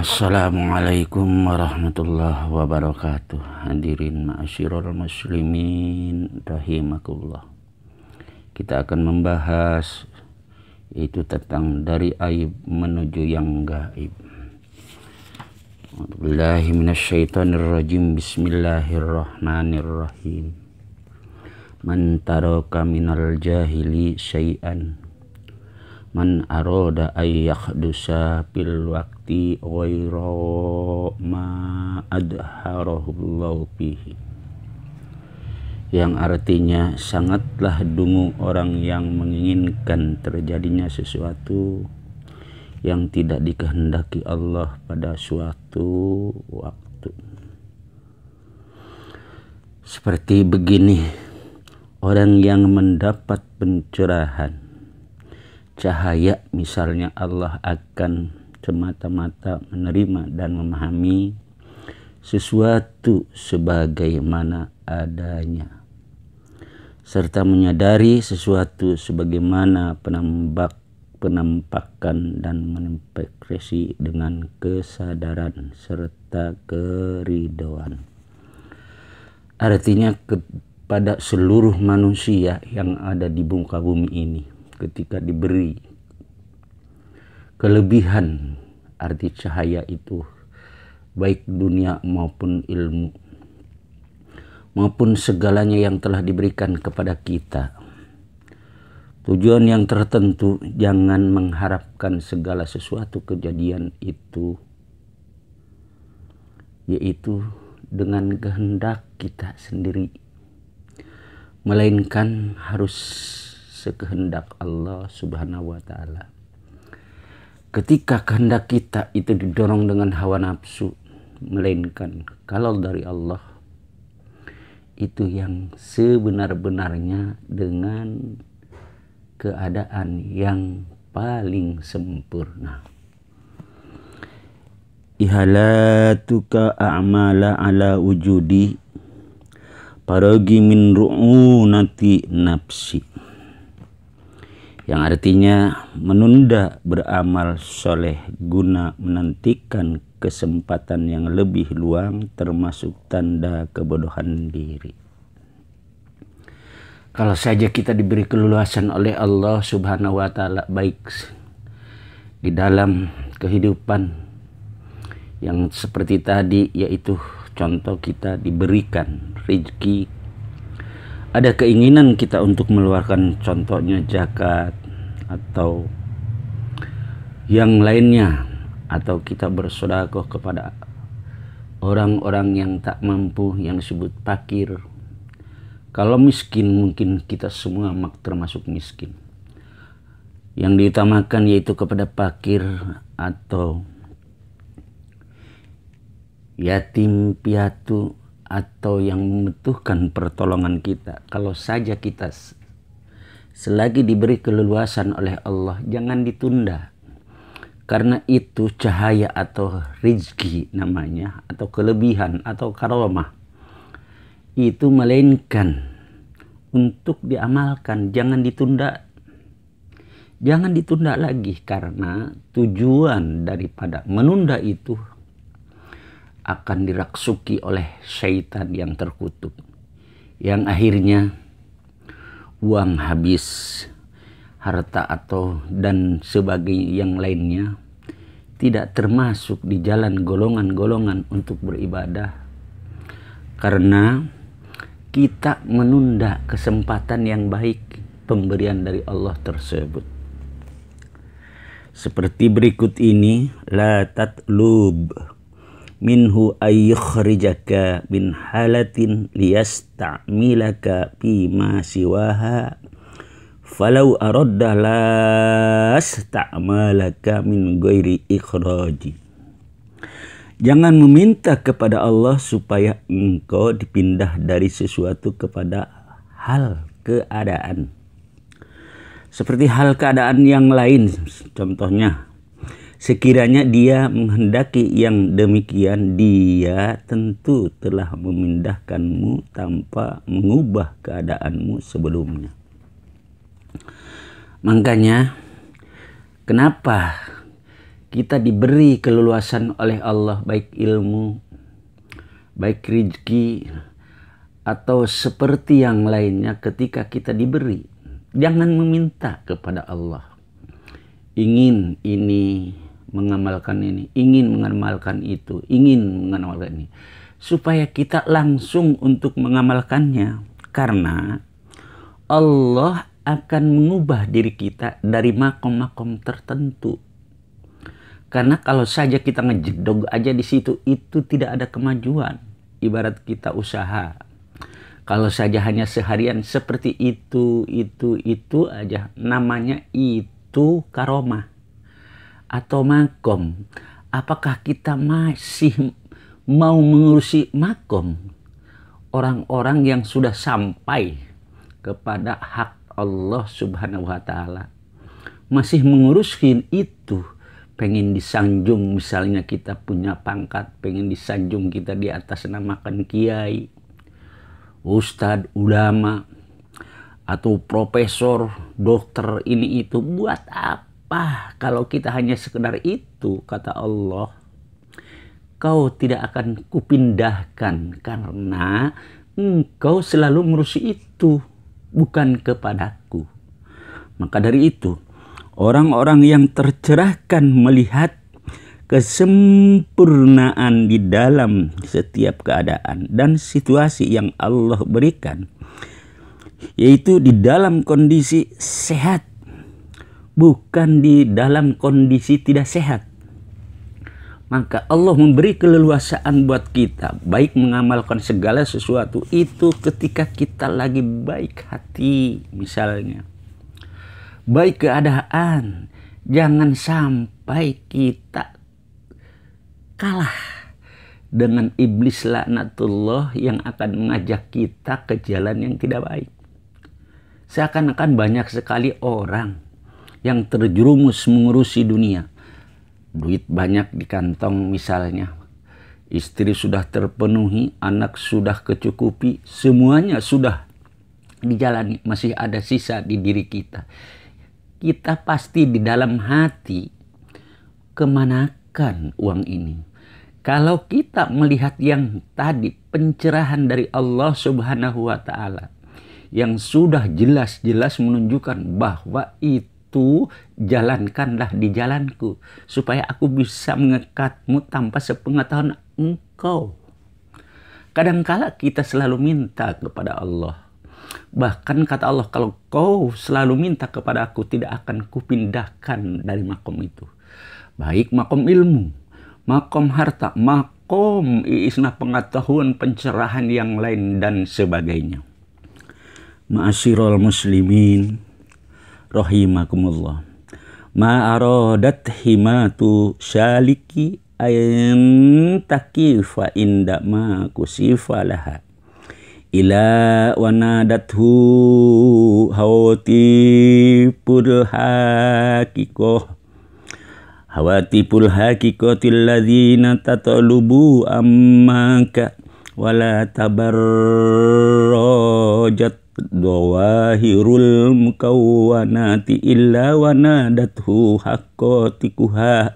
Assalamualaikum warahmatullahi wabarakatuh. Hadirin ma'asyiral muslimin rahimakumullah. Kita akan membahas yaitu tentang dari aib menuju yang gaib. A'udzubillahi minasyaitonirrajim. Bismillahirrahmanirrahim. Man taraka minal jahili syai'an man aroda ayyakdusa bil waqti ghayra ma adharahullahu fihi, yang artinya sangatlah dungu orang yang menginginkan terjadinya sesuatu yang tidak dikehendaki Allah pada suatu waktu. Seperti begini, orang yang mendapat pencerahan cahaya misalnya, Allah akan semata-mata menerima dan memahami sesuatu sebagaimana adanya, serta menyadari sesuatu sebagaimana penampakan dan menimpekresi dengan kesadaran serta keridhaan. Artinya kepada seluruh manusia yang ada di muka bumi ini, ketika diberi kelebihan arti cahaya itu, baik dunia maupun ilmu maupun segalanya yang telah diberikan kepada kita, tujuan yang tertentu, jangan mengharapkan segala sesuatu kejadian itu yaitu dengan kehendak kita sendiri, melainkan harus sekehendak Allah Subhanahu wa ta'ala. Ketika kehendak kita itu didorong dengan hawa nafsu, melainkan kalau dari Allah itu yang sebenar-benarnya dengan keadaan yang paling sempurna. Ihalatuka a'mala ala wujudi parogi min ru'unati nafsi, yang artinya menunda beramal soleh guna menantikan kesempatan yang lebih luang, termasuk tanda kebodohan diri. Kalau saja kita diberi keleluasan oleh Allah Subhanahu wa ta'ala, baik di dalam kehidupan yang seperti tadi, yaitu contoh kita diberikan rezeki, ada keinginan kita untuk mengeluarkan contohnya zakat atau yang lainnya, atau kita bersedekah kepada orang-orang yang tak mampu, yang disebut fakir. Kalau miskin, mungkin kita semua termasuk miskin. Yang diutamakan yaitu kepada fakir atau yatim piatu atau yang membutuhkan pertolongan kita. Kalau saja kita selagi diberi keleluasan oleh Allah, jangan ditunda. Karena itu cahaya atau rizki namanya, atau kelebihan atau karomah, itu melainkan untuk diamalkan, jangan ditunda. Jangan ditunda lagi, karena tujuan daripada menunda itu akan dirasuki oleh syaitan yang terkutuk, yang akhirnya uang habis, harta atau dan sebagainya yang lainnya tidak termasuk di jalan golongan-golongan untuk beribadah, karena kita menunda kesempatan yang baik, pemberian dari Allah tersebut. Seperti berikut ini, la tatlub minhu ayyukhrijaka min halatin liyasta'milaka fima siwaha falau aradda lasta'malaka min ghairi ikhraji. Jangan meminta kepada Allah supaya engkau dipindah dari sesuatu kepada hal keadaan seperti hal keadaan yang lain. Contohnya, sekiranya dia menghendaki yang demikian, dia tentu telah memindahkanmu tanpa mengubah keadaanmu sebelumnya. Makanya, kenapa kita diberi keleluasan oleh Allah, baik ilmu, baik rezeki, atau seperti yang lainnya. Ketika kita diberi, jangan meminta kepada Allah, ingin ini, mengamalkan ini, ingin mengamalkan itu, ingin mengamalkan ini, supaya kita langsung untuk mengamalkannya. Karena Allah akan mengubah diri kita dari makom-makom tertentu. Karena kalau saja kita ngejedog aja di situ, itu tidak ada kemajuan. Ibarat kita usaha, kalau saja hanya seharian seperti itu aja, namanya itu karomah atau makom. Apakah kita masih mau mengurusi makom? Orang-orang yang sudah sampai kepada hak Allah Subhanahu wa Ta'ala masih menguruskan itu. Pengen disanjung, misalnya kita punya pangkat, pengen disanjung kita di atas namakan kiai, ustadz, ulama, atau profesor, dokter, ini itu. Buat apa kalau kita hanya sekedar itu? Kata Allah, kau tidak akan kupindahkan karena engkau selalu ngurusi itu, bukan kepadaku. Maka dari itu, orang-orang yang tercerahkan melihat kesempurnaan di dalam setiap keadaan dan situasi yang Allah berikan, yaitu di dalam kondisi sehat, bukan di dalam kondisi tidak sehat. Maka Allah memberi keleluasaan buat kita, baik mengamalkan segala sesuatu itu ketika kita lagi baik hati, misalnya baik keadaan. Jangan sampai kita kalah dengan iblis laknatullah yang akan mengajak kita ke jalan yang tidak baik. Seakan-akan banyak sekali orang yang terjerumus mengurusi dunia. Duit banyak di kantong misalnya, istri sudah terpenuhi, anak sudah kecukupi, semuanya sudah dijalani, masih ada sisa di diri kita. Kita pasti di dalam hati, kemanakan uang ini? Kalau kita melihat yang tadi, pencerahan dari Allah Subhanahu wa Ta'ala, yang sudah jelas-jelas menunjukkan bahwa itu jalankanlah di jalanku, supaya aku bisa mengekatmu tanpa sepengetahuan engkau. Kadangkala kita selalu minta kepada Allah. Bahkan kata Allah, kalau kau selalu minta kepada aku, tidak akan kupindahkan dari makom itu. Baik makom ilmu, makom harta, makom isna pengetahuan, pencerahan yang lain dan sebagainya. Ma'asyiral muslimin rahimakumullah. Ma'aradat himatu syaliki ayin takifa inda ma kusifa laha ila wanadathu hawatipul hakikotil ladzina tatalubu ammaka wala tabarrajat dawahirul mukawwanati illa wanadathu haqqatikuha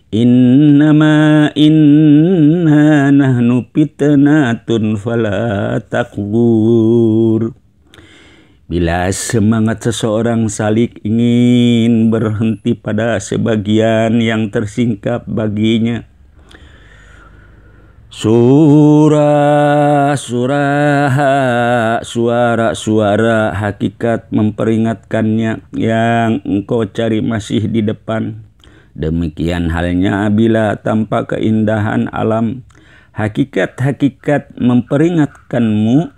innama inna nahnu fitnatun fala takfur. Bila semangat seseorang salik ingin berhenti pada sebagian yang tersingkap baginya, suara-suara hakikat memperingatkannya yang engkau cari masih di depan. Demikian halnya bila tanpa keindahan alam, hakikat-hakikat memperingatkanmu,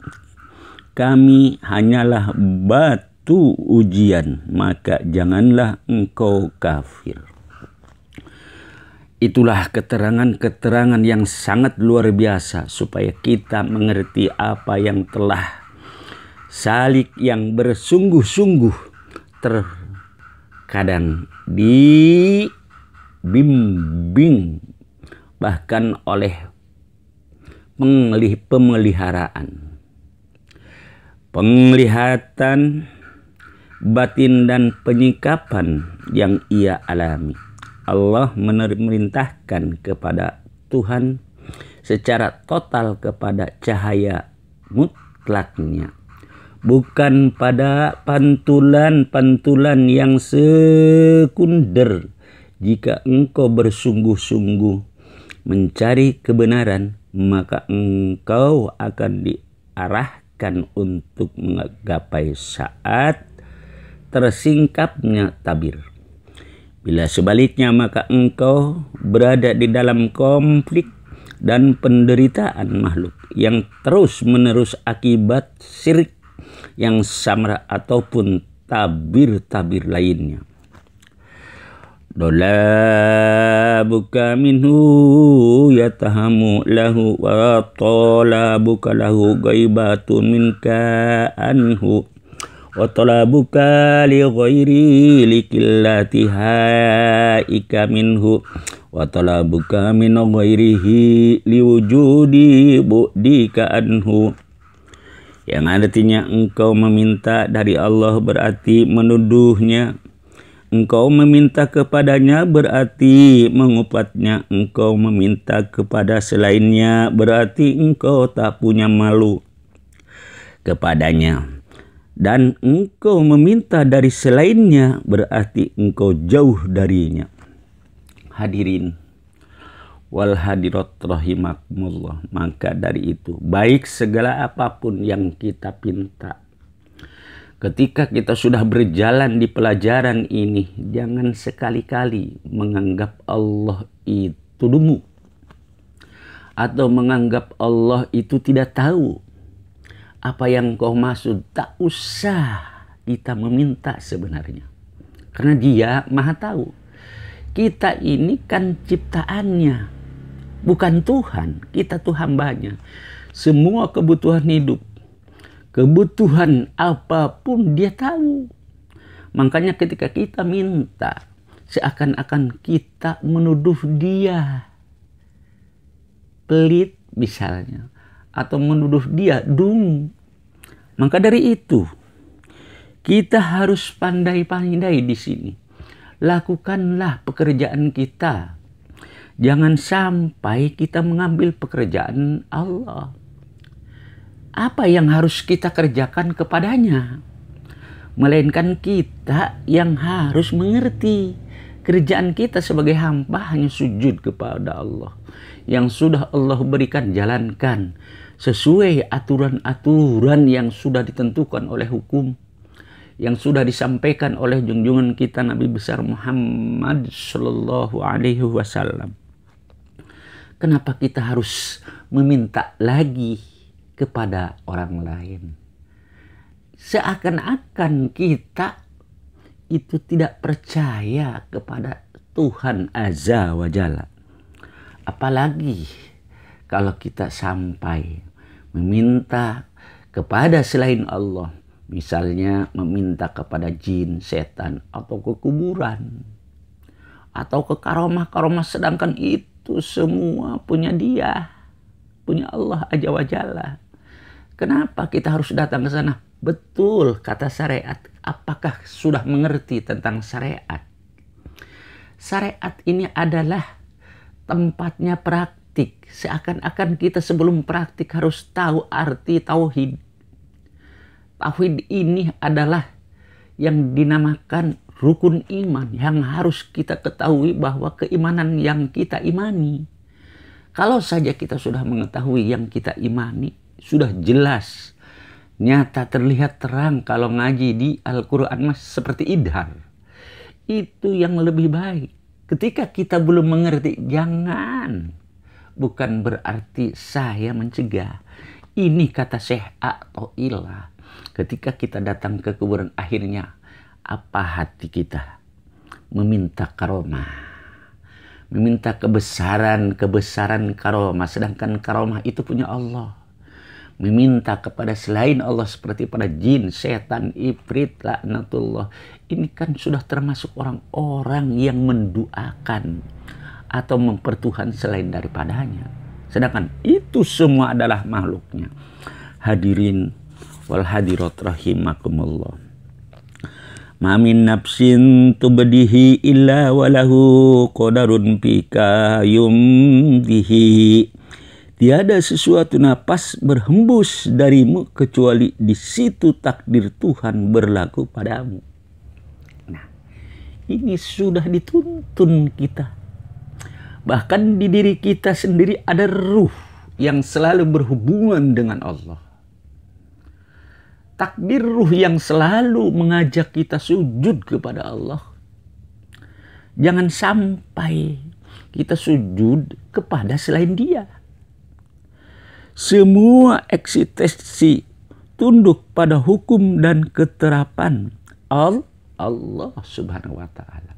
kami hanyalah batu ujian, maka janganlah engkau kafir. Itulah keterangan-keterangan yang sangat luar biasa supaya kita mengerti apa yang telah salik yang bersungguh-sungguh terkadang dibimbing bahkan oleh pemeliharaan, penglihatan batin dan penyikapan yang ia alami. Allah memerintahkan kepada Tuhan secara total kepada cahaya mutlaknya, bukan pada pantulan-pantulan yang sekunder. Jika engkau bersungguh-sungguh mencari kebenaran, maka engkau akan diarahkan untuk menggapai saat tersingkapnya tabir. Bila sebaliknya, maka engkau berada di dalam konflik dan penderitaan makhluk yang terus-menerus akibat syirik yang samar ataupun tabir-tabir lainnya. Dolabuka minhu yatahamu lahu wa talabuka lahu gaibatun minka anhu wa talabuka li ghairi likillati haika minhu wa talabuka min ghairihi liwujudi bu'dika anhu. Yang artinya engkau meminta dari Allah berarti menuduhnya, engkau meminta kepadanya berarti mengupatnya, engkau meminta kepada selainnya berarti engkau tak punya malu kepadanya, dan engkau meminta dari selainnya berarti engkau jauh darinya. Hadirin wal hadirat rahimakumullah, maka dari itu baik segala apapun yang kita pinta, ketika kita sudah berjalan di pelajaran ini, jangan sekali-kali menganggap Allah itu dungu atau menganggap Allah itu tidak tahu apa yang kau maksud. Tak usah kita meminta sebenarnya, karena Dia Maha Tahu. Kita ini kan ciptaannya, bukan Tuhan. Kita tuh hambanya. Semua kebutuhan hidup, kebutuhan apapun Dia tahu. Makanya ketika kita minta, seakan-akan kita menuduh Dia pelit misalnya, atau menuduh Dia dungu. Maka dari itu kita harus pandai-pandai di sini. Lakukanlah pekerjaan kita. Jangan sampai kita mengambil pekerjaan Allah. Apa yang harus kita kerjakan kepadanya? Melainkan kita yang harus mengerti. Kerjaan kita sebagai hamba hanya sujud kepada Allah. Yang sudah Allah berikan, jalankan sesuai aturan-aturan yang sudah ditentukan oleh hukum, yang sudah disampaikan oleh junjungan kita Nabi besar Muhammad Sallallahu Alaihi Wasallam. Kenapa kita harus meminta lagi kepada orang lain? Seakan-akan kita itu tidak percaya kepada Tuhan Azza wa Jalla. Apalagi kalau kita sampai meminta kepada selain Allah. Misalnya meminta kepada jin, setan, atau ke kuburan, atau ke karomah-karomah, sedangkan itu semua punya Dia, punya Allah Azza wa Jalla. Kenapa kita harus datang ke sana? Betul kata syariat. Apakah sudah mengerti tentang syariat? Syariat ini adalah tempatnya praktik. Seakan-akan kita sebelum praktik harus tahu arti tauhid. Tauhid ini adalah yang dinamakan rukun iman, yang harus kita ketahui bahwa keimanan yang kita imani. Kalau saja kita sudah mengetahui yang kita imani, sudah jelas, nyata, terlihat terang. Kalau ngaji di Al-Quran seperti idhar, itu yang lebih baik. Ketika kita belum mengerti, jangan. Bukan berarti saya mencegah. Ini kata Syekh A'thaillah. Ketika kita datang ke kuburan, akhirnya apa hati kita? Meminta karomah, meminta kebesaran karomah, sedangkan karomah itu punya Allah. Meminta kepada selain Allah seperti pada jin, setan, ifrit, laknatullah, ini kan sudah termasuk orang-orang yang menduakan atau mempertuhan selain daripadanya, sedangkan itu semua adalah makhluknya. Hadirin wal hadirat rahimakumullah, Ma min nafsin tubdihi illa walahu qadarun fika yumdihi. Tiada sesuatu napas berhembus darimu kecuali di situ takdir Tuhan berlaku padamu. Nah, ini sudah dituntun kita. Bahkan di diri kita sendiri ada ruh yang selalu berhubungan dengan Allah. Takdir ruh yang selalu mengajak kita sujud kepada Allah. Jangan sampai kita sujud kepada selain Dia. Semua eksistensi tunduk pada hukum dan ketetapan Allah Subhanahu wa Ta'ala.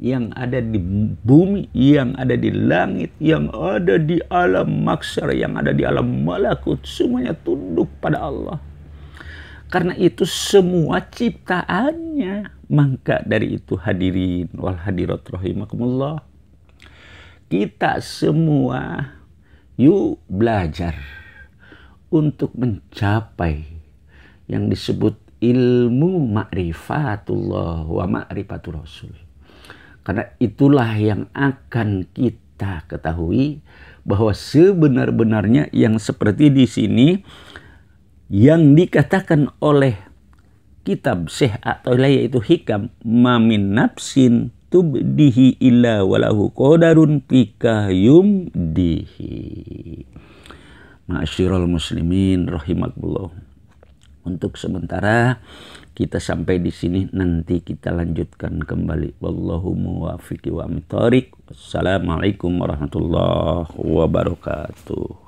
Yang ada di bumi, yang ada di langit, yang ada di alam maksar, yang ada di alam malakut, semuanya tunduk pada Allah. Karena itu semua ciptaannya. Maka dari itu hadirin wal hadirat rahimakumullah, kita semua yuk belajar untuk mencapai yang disebut ilmu ma'rifatullah wa ma'rifatur rasul. Karena itulah yang akan kita ketahui bahwa sebenar-benarnya yang seperti di sini yang dikatakan oleh kitab Syekh Athaillah yaitu hikam, ma min nafsin tubdihi illa walahu qadarun fika yumdihi. Ma'asyiral muslimin rahimakumullah. Untuk sementara kita sampai di sini, nanti kita lanjutkan kembali. Wallahu muwaffiq wa muthariq. Wassalamualaikum warahmatullahi wabarakatuh.